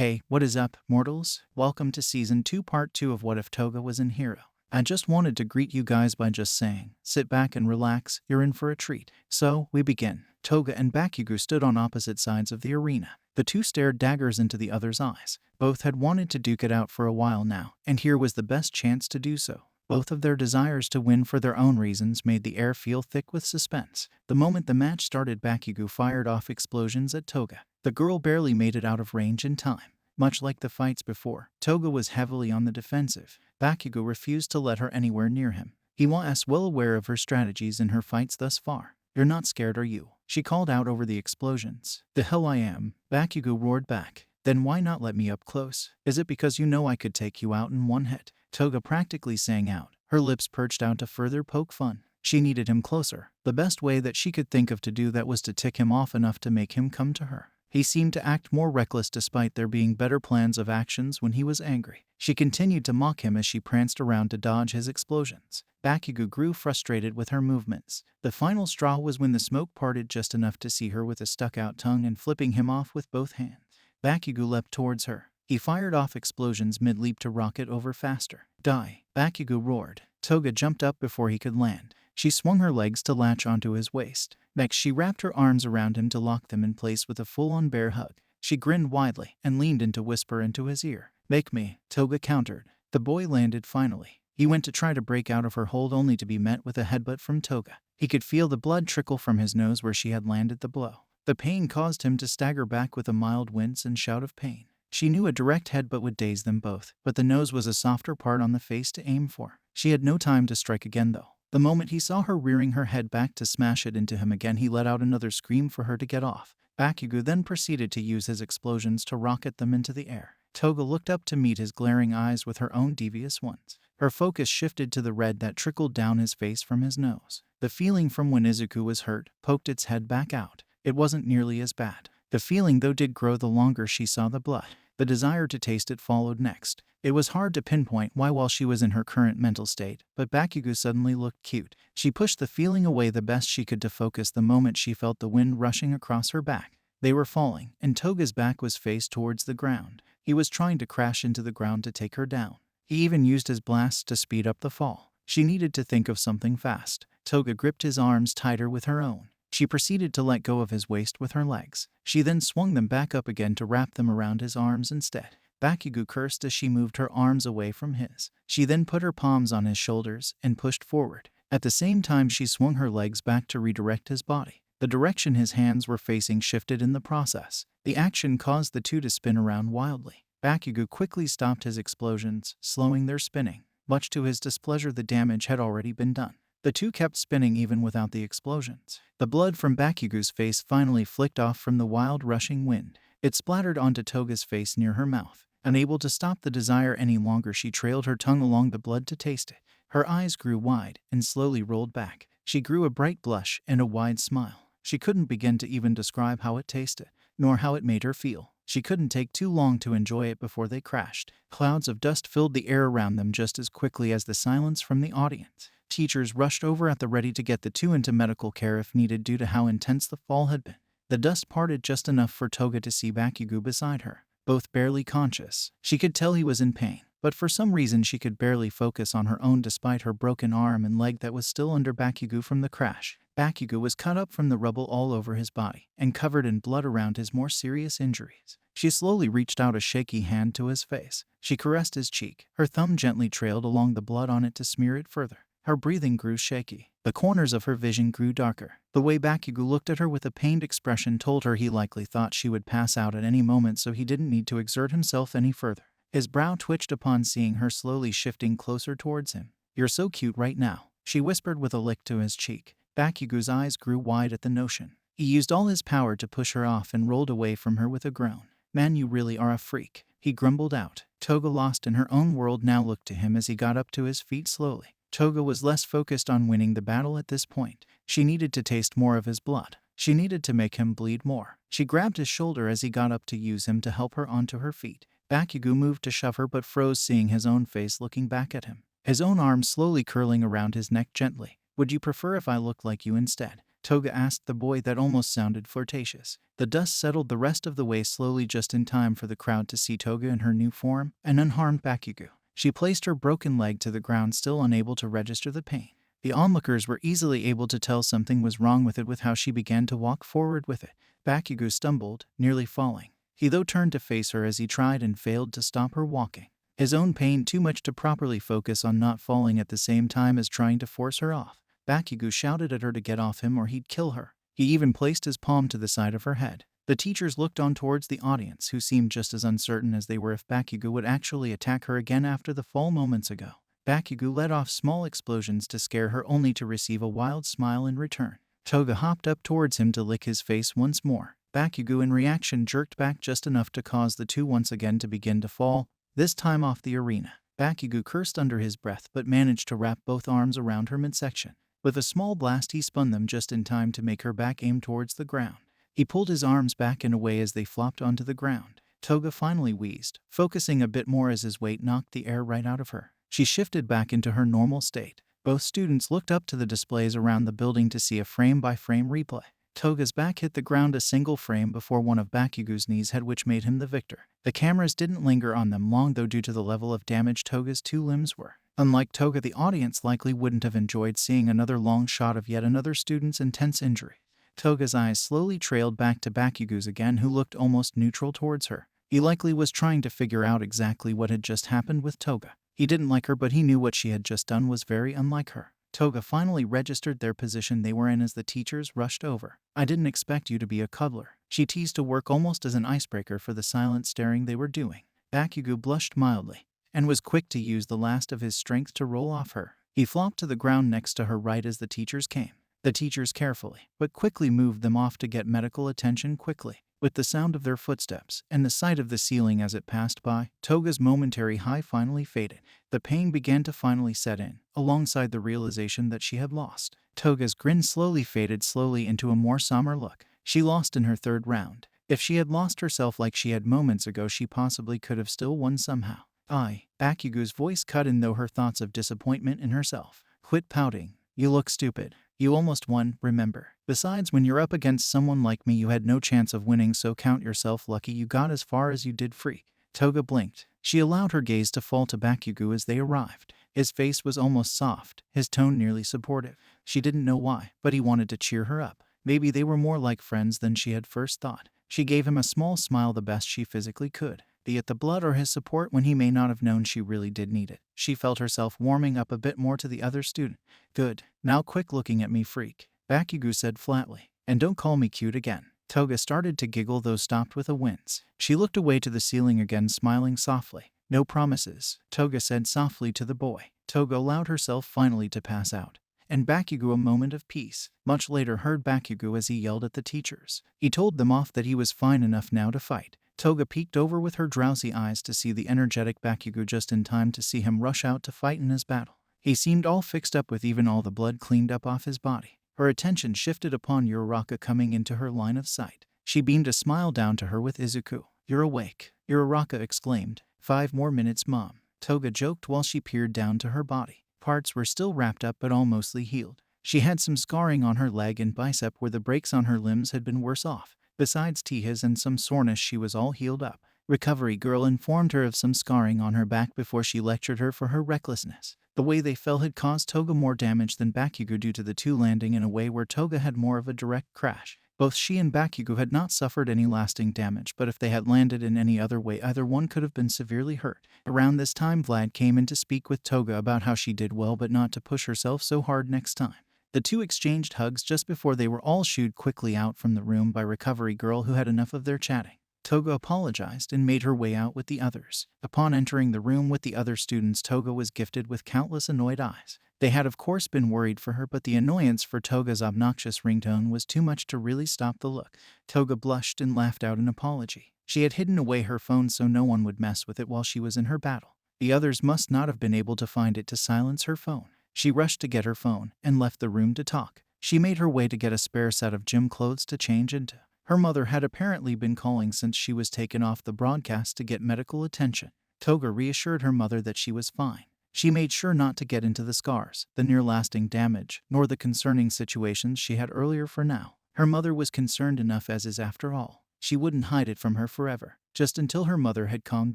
Hey, what is up, mortals? Welcome to Season 2 Part 2 of What If Toga Was in Hero. I just wanted to greet you guys by just saying, sit back and relax, you're in for a treat. So, we begin. Toga and Bakugo stood on opposite sides of the arena. The two stared daggers into the other's eyes. Both had wanted to duke it out for a while now, and here was the best chance to do so. Both of their desires to win for their own reasons made the air feel thick with suspense. The moment the match started, Bakugo fired off explosions at Toga. The girl barely made it out of range in time. Much like the fights before, Toga was heavily on the defensive. Bakugo refused to let her anywhere near him. He was well aware of her strategies in her fights thus far. "You're not scared, are you?" she called out over the explosions. "The hell I am," Bakugo roared back. "Then why not let me up close? Is it because you know I could take you out in one hit?" Toga practically sang out, her lips perched out to further poke fun. She needed him closer. The best way that she could think of to do that was to tick him off enough to make him come to her. He seemed to act more reckless despite there being better plans of actions when he was angry. She continued to mock him as she pranced around to dodge his explosions. Bakugo grew frustrated with her movements. The final straw was when the smoke parted just enough to see her with a stuck-out tongue and flipping him off with both hands. Bakugo leapt towards her. He fired off explosions mid-leap to rocket over faster. "Die!" Bakugo roared. Toga jumped up before he could land. She swung her legs to latch onto his waist. Next, she wrapped her arms around him to lock them in place with a full-on bear hug. She grinned widely and leaned in to whisper into his ear. "Make me," Toga countered. The boy landed finally. He went to try to break out of her hold only to be met with a headbutt from Toga. He could feel the blood trickle from his nose where she had landed the blow. The pain caused him to stagger back with a mild wince and shout of pain. She knew a direct headbutt would daze them both, but the nose was a softer part on the face to aim for. She had no time to strike again though. The moment he saw her rearing her head back to smash it into him again, he let out another scream for her to get off. Bakugo then proceeded to use his explosions to rocket them into the air. Toga looked up to meet his glaring eyes with her own devious ones. Her focus shifted to the red that trickled down his face from his nose. The feeling from when Izuku was hurt poked its head back out. It wasn't nearly as bad. The feeling though did grow the longer she saw the blood. The desire to taste it followed next. It was hard to pinpoint why while she was in her current mental state, but Bakugo suddenly looked cute. She pushed the feeling away the best she could to focus the moment she felt the wind rushing across her back. They were falling, and Toga's back was faced towards the ground. He was trying to crash into the ground to take her down. He even used his blasts to speed up the fall. She needed to think of something fast. Toga gripped his arms tighter with her own. She proceeded to let go of his waist with her legs. She then swung them back up again to wrap them around his arms instead. Bakugo cursed as she moved her arms away from his. She then put her palms on his shoulders and pushed forward. At the same time, she swung her legs back to redirect his body. The direction his hands were facing shifted in the process. The action caused the two to spin around wildly. Bakugo quickly stopped his explosions, slowing their spinning. Much to his displeasure, the damage had already been done. The two kept spinning even without the explosions. The blood from Bakugo's face finally flicked off from the wild rushing wind. It splattered onto Toga's face near her mouth. Unable to stop the desire any longer, she trailed her tongue along the blood to taste it. Her eyes grew wide and slowly rolled back. She grew a bright blush and a wide smile. She couldn't begin to even describe how it tasted, nor how it made her feel. She couldn't take too long to enjoy it before they crashed. Clouds of dust filled the air around them just as quickly as the silence from the audience. Teachers rushed over at the ready to get the two into medical care if needed due to how intense the fall had been. The dust parted just enough for Toga to see Bakugo beside her, both barely conscious. She could tell he was in pain, but for some reason she could barely focus on her own despite her broken arm and leg that was still under Bakugo from the crash. Bakugo was cut up from the rubble all over his body and covered in blood around his more serious injuries. She slowly reached out a shaky hand to his face. She caressed his cheek. Her thumb gently trailed along the blood on it to smear it further. Her breathing grew shaky. The corners of her vision grew darker. The way Bakugo looked at her with a pained expression told her he likely thought she would pass out at any moment, so he didn't need to exert himself any further. His brow twitched upon seeing her slowly shifting closer towards him. "You're so cute right now," she whispered with a lick to his cheek. Bakugo's eyes grew wide at the notion. He used all his power to push her off and rolled away from her with a groan. "Man, you really are a freak," he grumbled out. Toga, lost in her own world, now looked to him as he got up to his feet slowly. Toga was less focused on winning the battle at this point. She needed to taste more of his blood. She needed to make him bleed more. She grabbed his shoulder as he got up to use him to help her onto her feet. Bakugo moved to shove her but froze seeing his own face looking back at him. His own arms slowly curling around his neck gently. "Would you prefer if I looked like you instead?" Toga asked the boy. That almost sounded flirtatious. The dust settled the rest of the way slowly, just in time for the crowd to see Toga in her new form, an unharmed Bakugo. She placed her broken leg to the ground, still unable to register the pain. The onlookers were easily able to tell something was wrong with it with how she began to walk forward with it. Bakugo stumbled, nearly falling. He though turned to face her as he tried and failed to stop her walking. His own pain too much to properly focus on not falling at the same time as trying to force her off. Bakugo shouted at her to get off him or he'd kill her. He even placed his palm to the side of her head. The teachers looked on towards the audience, who seemed just as uncertain as they were if Bakugo would actually attack her again after the fall moments ago. Bakugo let off small explosions to scare her, only to receive a wild smile in return. Toga hopped up towards him to lick his face once more. Bakugo in reaction jerked back just enough to cause the two once again to begin to fall, this time off the arena. Bakugo cursed under his breath but managed to wrap both arms around her midsection. With a small blast he spun them just in time to make her back aim towards the ground. He pulled his arms back and away as they flopped onto the ground. Toga finally wheezed, focusing a bit more as his weight knocked the air right out of her. She shifted back into her normal state. Both students looked up to the displays around the building to see a frame-by-frame replay. Toga's back hit the ground a single frame before one of Bakugo's knees had, which made him the victor. The cameras didn't linger on them long though, due to the level of damage Toga's two limbs were. Unlike Toga, the audience likely wouldn't have enjoyed seeing another long shot of yet another student's intense injury. Toga's eyes slowly trailed back to Bakugo's again, who looked almost neutral towards her. He likely was trying to figure out exactly what had just happened with Toga. He didn't like her, but he knew what she had just done was very unlike her. Toga finally registered their position they were in as the teachers rushed over. "I didn't expect you to be a cuddler," she teased, to work almost as an icebreaker for the silent staring they were doing. Bakugo blushed mildly and was quick to use the last of his strength to roll off her. He flopped to the ground next to her right as the teachers came. The teachers carefully but quickly moved them off to get medical attention quickly. With the sound of their footsteps and the sight of the ceiling as it passed by, Toga's momentary high finally faded. The pain began to finally set in, alongside the realization that she had lost. Toga's grin slowly faded into a more somber look. She lost in her third round. If she had lost herself like she had moments ago, she possibly could have still won somehow. Bakugo's voice cut in, though her thoughts of disappointment in herself. "Quit pouting. You look stupid. You almost won, remember? Besides, when you're up against someone like me, you had no chance of winning, so count yourself lucky you got as far as you did, freak." Toga blinked. She allowed her gaze to fall to Bakugo as they arrived. His face was almost soft, his tone nearly supportive. She didn't know why, but he wanted to cheer her up. Maybe they were more like friends than she had first thought. She gave him a small smile, the best she physically could, be it the blood or his support when he may not have known she really did need it. She felt herself warming up a bit more to the other student. "Good. Now quit looking at me, freak," Bakugo said flatly. "And don't call me cute again." Toga started to giggle, though stopped with a wince. She looked away to the ceiling again, smiling softly. "No promises," Toga said softly to the boy. Toga allowed herself finally to pass out, and Bakugo a moment of peace. Much later heard Bakugo as he yelled at the teachers. He told them off that he was fine enough now to fight. Toga peeked over with her drowsy eyes to see the energetic Bakugo just in time to see him rush out to fight in his battle. He seemed all fixed up, with even all the blood cleaned up off his body. Her attention shifted upon Uraraka coming into her line of sight. She beamed a smile down to her with Izuku. "You're awake," Uraraka exclaimed. "5 more minutes, Mom," Toga joked while she peered down to her body. Parts were still wrapped up but all mostly healed. She had some scarring on her leg and bicep where the breaks on her limbs had been worse off. Besides Tiha's and some soreness, she was all healed up. Recovery Girl informed her of some scarring on her back before she lectured her for her recklessness. The way they fell had caused Toga more damage than Bakugo due to the two landing in a way where Toga had more of a direct crash. Both she and Bakugo had not suffered any lasting damage, but if they had landed in any other way, either one could have been severely hurt. Around this time, Vlad came in to speak with Toga about how she did well but not to push herself so hard next time. The two exchanged hugs just before they were all shooed quickly out from the room by Recovery Girl, who had enough of their chatting. Toga apologized and made her way out with the others. Upon entering the room with the other students, Toga was gifted with countless annoyed eyes. They had of course been worried for her, but the annoyance for Toga's obnoxious ringtone was too much to really stop the look. Toga blushed and laughed out an apology. She had hidden away her phone so no one would mess with it while she was in her battle. The others must not have been able to find it to silence her phone. She rushed to get her phone and left the room to talk. She made her way to get a spare set of gym clothes to change into. Her mother had apparently been calling since she was taken off the broadcast to get medical attention. Toga reassured her mother that she was fine. She made sure not to get into the scars, the near-lasting damage, nor the concerning situations she had earlier for now. Her mother was concerned enough as is after all. She wouldn't hide it from her forever, just until her mother had calmed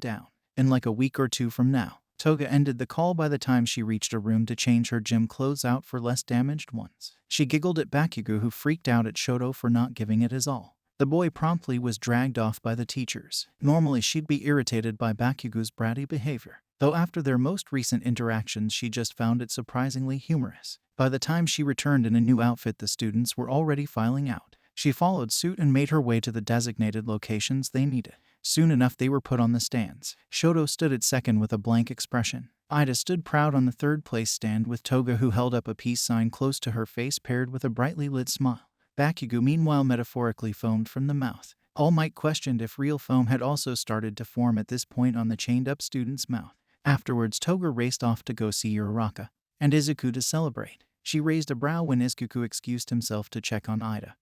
down. In like a week or two from now, Toga ended the call by the time she reached a room to change her gym clothes out for less damaged ones. She giggled at Bakugo, who freaked out at Shoto for not giving it his all. The boy promptly was dragged off by the teachers. Normally she'd be irritated by Bakugo's bratty behavior, though after their most recent interactions she just found it surprisingly humorous. By the time she returned in a new outfit, the students were already filing out. She followed suit and made her way to the designated locations they needed. Soon enough they were put on the stands. Shoto stood at second with a blank expression. Ida stood proud on the third place stand with Toga, who held up a peace sign close to her face paired with a brightly lit smile. Bakugo meanwhile metaphorically foamed from the mouth. All Might questioned if real foam had also started to form at this point on the chained-up student's mouth. Afterwards Toga raced off to go see Uraraka and Izuku to celebrate. She raised a brow when Izuku excused himself to check on Ida,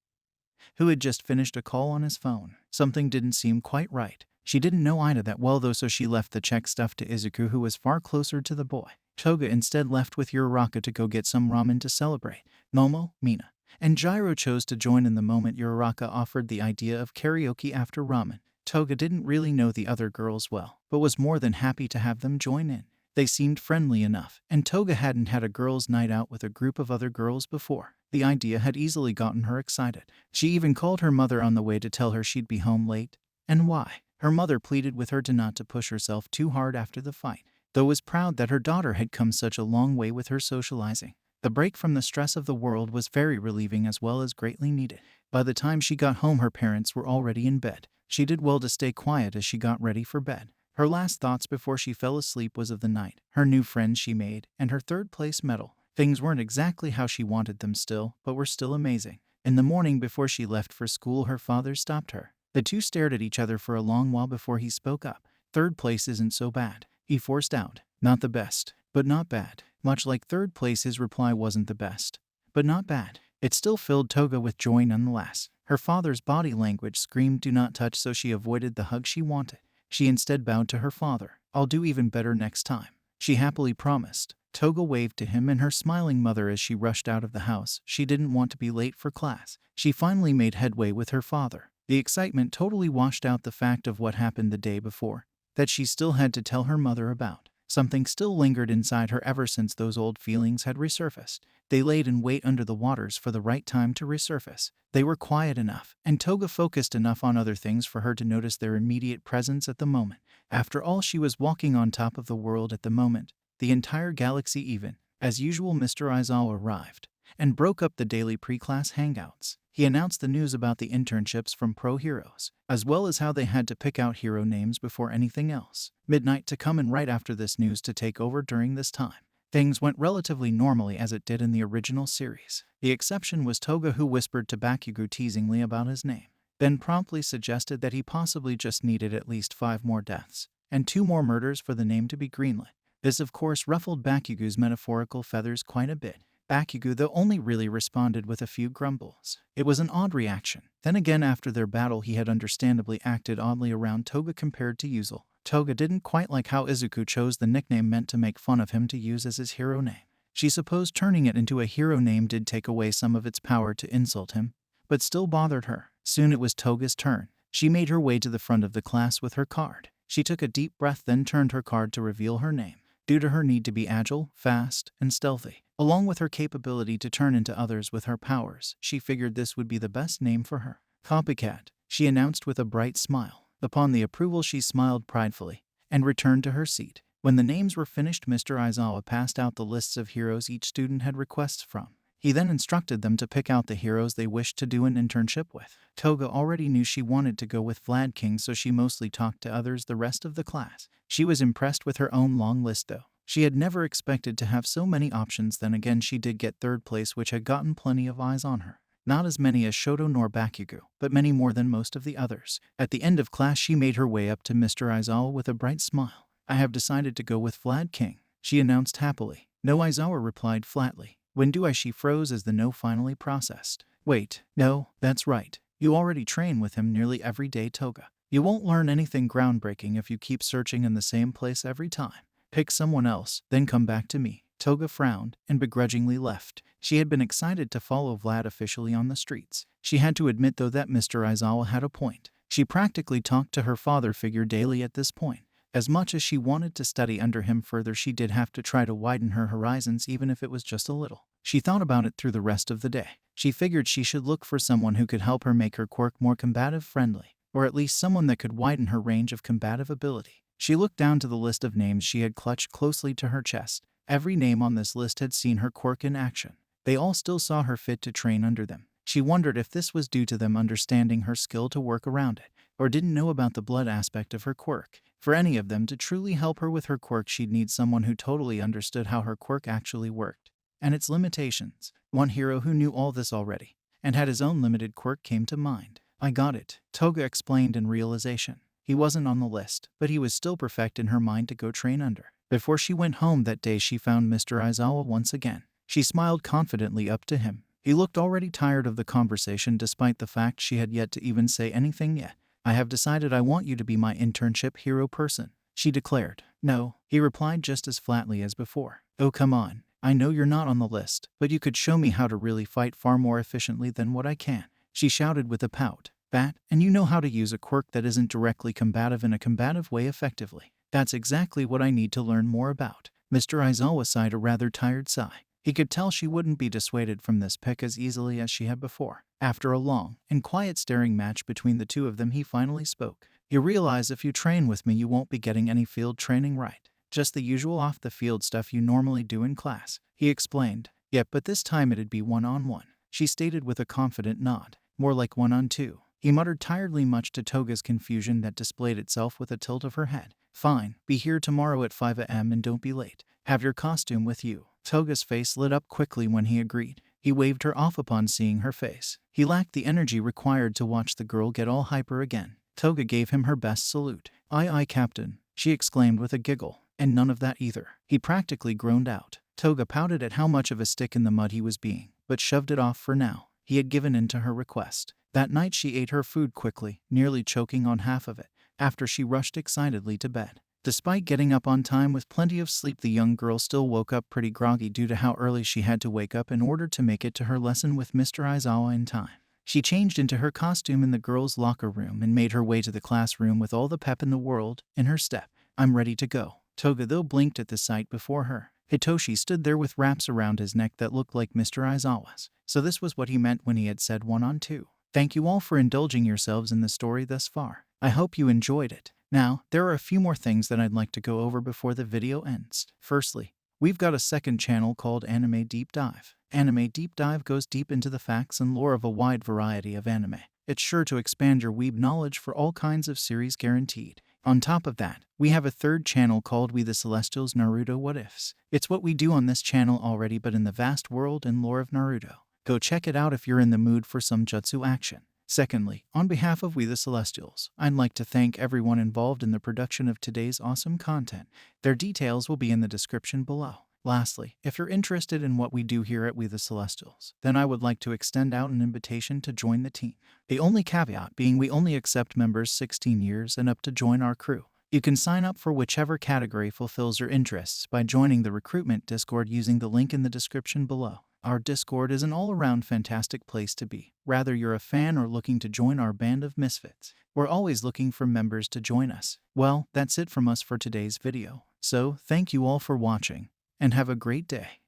who had just finished a call on his phone. Something didn't seem quite right. She didn't know Ida that well though, so she left the check stuff to Izuku, who was far closer to the boy. Toga instead left with Uraraka to go get some ramen to celebrate. Momo, Mina, and Gyro chose to join in the moment Uraraka offered the idea of karaoke after ramen. Toga didn't really know the other girls well, but was more than happy to have them join in. They seemed friendly enough, and Toga hadn't had a girls' night out with a group of other girls before. The idea had easily gotten her excited. She even called her mother on the way to tell her she'd be home late. And why? Her mother pleaded with her not to push herself too hard after the fight, though was proud that her daughter had come such a long way with her socializing. The break from the stress of the world was very relieving as well as greatly needed. By the time she got home her parents were already in bed. She did well to stay quiet as she got ready for bed. Her last thoughts before she fell asleep was of the night, her new friends she made, and her third-place medal. Things weren't exactly how she wanted them still, but were still amazing. In the morning before she left for school her father stopped her. The two stared at each other for a long while before he spoke up. "Third place isn't so bad," he forced out. "Not the best, but not bad." Much like third place, his reply wasn't the best, but not bad. It still filled Toga with joy nonetheless. Her father's body language screamed "do not touch," so she avoided the hug she wanted. She instead bowed to her father. "I'll do even better next time," she happily promised. Toga waved to him and her smiling mother as she rushed out of the house. She didn't want to be late for class. She finally made headway with her father. The excitement totally washed out the fact of what happened the day before, that she still had to tell her mother about. Something still lingered inside her ever since those old feelings had resurfaced. They laid in wait under the waters for the right time to resurface. They were quiet enough, and Toga focused enough on other things for her to notice their immediate presence at the moment. After all, she was walking on top of the world at the moment, the entire galaxy even. As usual, Mr. Aizawa arrived and broke up the daily pre-class hangouts. He announced the news about the internships from pro heroes, as well as how they had to pick out hero names before anything else. Midnight to come, and right after this news to take over during this time. Things went relatively normally as it did in the original series. The exception was Toga, who whispered to Bakugo teasingly about his name, then promptly suggested that he possibly just needed at least 5 more deaths and 2 more murders for the name to be greenlit. This of course ruffled Bakugo's metaphorical feathers quite a bit. Bakugo though only really responded with a few grumbles. It was an odd reaction. Then again, after their battle he had understandably acted oddly around Toga compared to usual. Toga didn't quite like how Izuku chose the nickname meant to make fun of him to use as his hero name. She supposed turning it into a hero name did take away some of its power to insult him, but still bothered her. Soon it was Toga's turn. She made her way to the front of the class with her card. She took a deep breath, then turned her card to reveal her name. Due to her need to be agile, fast, and stealthy, along with her capability to turn into others with her powers, she figured this would be the best name for her. "Copycat," she announced with a bright smile. Upon the approval she smiled pridefully and returned to her seat. When the names were finished, Mr. Aizawa passed out the lists of heroes each student had requests from. He then instructed them to pick out the heroes they wished to do an internship with. Toga already knew she wanted to go with Vlad King, so she mostly talked to others the rest of the class. She was impressed with her own long list though. She had never expected to have so many options. Then again, she did get third place, which had gotten plenty of eyes on her. Not as many as Shoto nor Bakugo, but many more than most of the others. At the end of class she made her way up to Mr. Aizawa with a bright smile. "I have decided to go with Vlad King," she announced happily. "No," Aizawa replied flatly. "When do I?" She froze as the no finally processed. "Wait, no, that's right. You already train with him nearly every day, Toga. You won't learn anything groundbreaking if you keep searching in the same place every time. Pick someone else, then come back to me. Toga frowned and begrudgingly left. She had been excited to follow Vlad officially on the streets. She had to admit though that Mr. Aizawa had a point. She practically talked to her father figure daily at this point. As much as she wanted to study under him further, she did have to try to widen her horizons even if it was just a little. She thought about it through the rest of the day. She figured she should look for someone who could help her make her quirk more combative friendly, or at least someone that could widen her range of combative ability. She looked down to the list of names she had clutched closely to her chest. Every name on this list had seen her quirk in action. They all still saw her fit to train under them. She wondered if this was due to them understanding her skill to work around it, or didn't know about the blood aspect of her quirk. For any of them to truly help her with her quirk, she'd need someone who totally understood how her quirk actually worked and its limitations. One hero who knew all this already and had his own limited quirk came to mind. I got it, Toga explained in realization. He wasn't on the list, but he was still perfect in her mind to go train under. Before she went home that day, she found Mr. Aizawa once again. She smiled confidently up to him. He looked already tired of the conversation despite the fact she had yet to even say anything yet. I have decided I want you to be my internship hero person, she declared. No, he replied just as flatly as before. Oh, come on. I know you're not on the list, but you could show me how to really fight far more efficiently than what I can, she shouted with a pout. That, and you know how to use a quirk that isn't directly combative in a combative way effectively. That's exactly what I need to learn more about. Mr. Aizawa sighed a rather tired sigh. He could tell she wouldn't be dissuaded from this pick as easily as she had before. After a long and quiet staring match between the two of them, he finally spoke. You realize if you train with me, you won't be getting any field training, right? Just the usual off-the-field stuff you normally do in class, he explained. Yep, but this time it'd be one-on-one, she stated with a confident nod. More like one-on-two. He muttered tiredly, much to Toga's confusion that displayed itself with a tilt of her head. Fine, be here tomorrow at 5 a.m. and don't be late. Have your costume with you. Toga's face lit up quickly when he agreed. He waved her off upon seeing her face. He lacked the energy required to watch the girl get all hyper again. Toga gave him her best salute. Aye, Captain, she exclaimed with a giggle. And none of that either. He practically groaned out. Toga pouted at how much of a stick in the mud he was being, but shoved it off for now. He had given in to her request. That night she ate her food quickly, nearly choking on half of it, after she rushed excitedly to bed. Despite getting up on time with plenty of sleep, the young girl still woke up pretty groggy due to how early she had to wake up in order to make it to her lesson with Mr. Aizawa in time. She changed into her costume in the girls' locker room and made her way to the classroom with all the pep in the world in her step. I'm ready to go. Toga though blinked at the sight before her. Hitoshi stood there with wraps around his neck that looked like Mr. Aizawa's. So this was what he meant when he had said one-on-two. Thank you all for indulging yourselves in the story thus far. I hope you enjoyed it. Now, there are a few more things that I'd like to go over before the video ends. Firstly, we've got a second channel called Anime Deep Dive. Anime Deep Dive goes deep into the facts and lore of a wide variety of anime. It's sure to expand your weeb knowledge for all kinds of series guaranteed. On top of that, we have a third channel called We The Celestials Naruto What Ifs. It's what we do on this channel already, but in the vast world and lore of Naruto. Go check it out if you're in the mood for some jutsu action. Secondly, on behalf of We The Celestials, I'd like to thank everyone involved in the production of today's awesome content. Their details will be in the description below. Lastly, if you're interested in what we do here at We The Celestials, then I would like to extend out an invitation to join the team. The only caveat being we only accept members 16 years and up to join our crew. You can sign up for whichever category fulfills your interests by joining the recruitment Discord using the link in the description below. Our Discord is an all-around fantastic place to be, whether you're a fan or looking to join our band of misfits. We're always looking for members to join us. Well, that's it from us for today's video. So, thank you all for watching, and have a great day.